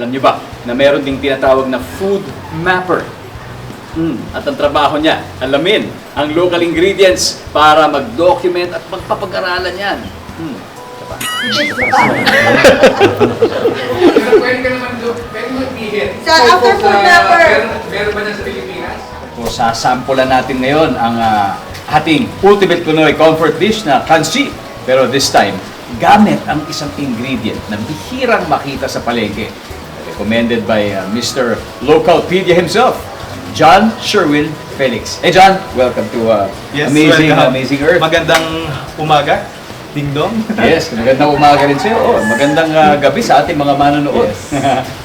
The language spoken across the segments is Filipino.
Alam niyo ba na meron ding tinatawag na food mapper? At ang trabaho niya, alamin ang local ingredients para mag-document at magpapag-aralan yan. Diba? Pwede ka naman doon, pwede mag-bihit. Sa after food mapper. Meron ba niyan sa Pilipinas? So, sasampulan natin ngayon ang ating ultimate Pinoy comfort dish na kansi. Pero this time, gamit ang isang ingredient na bihirang makita sa palengke. Recommended by Mr. Localpedia himself, John Sherwin Felix. Hey John, welcome to Yes, Amazing Earth. Magandang umaga, Ding Dong. Yes, magandang umaga rin sa'yo. Oh, magandang gabi sa ating mga manonood.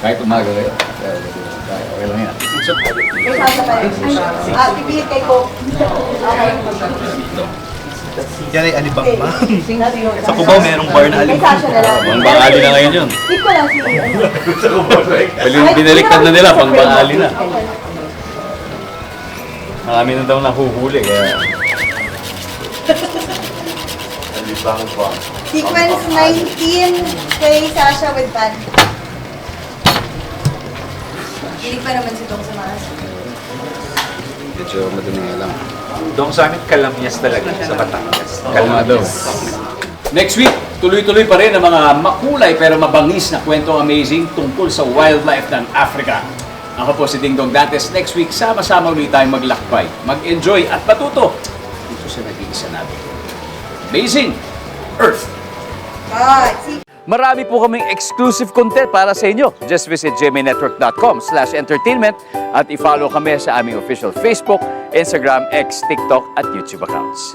Kahit umaga kayo. Okay lang yan. So, May sasabay. Pipihit kay Coke. Okay. Yan ay alibang ba? Sa Sa Cubao, merong bar na May alibang. sasya na lang. Pang-bangali na ngayon yun. Hit ko lang si... Binaliktad na nila, pang-bangali na. Marami na daw nahuhuli, kaya... Sequence 19 kay Sasha with Pan. Hindi pa naman si Dong sumakas. Medyo madumi nga lang. Doon sa amin, kalamyas talaga sa Batangas. Oo nga daw. Next week, tuloy-tuloy pa rin ang mga makulay pero mabangis na kwentong amazing tungkol sa wildlife ng Africa. Ako po si Ding Dong Dantes. Next week, sama-sama ulit tayong maglakbay, mag-enjoy at matuto dito sa nag-iisa natin. Amazing Earth! See? Marami po kaming exclusive content para sa inyo. Just visit gmainetwork.com/entertainment at i-follow kami sa aming official Facebook, Instagram, X, TikTok at YouTube accounts.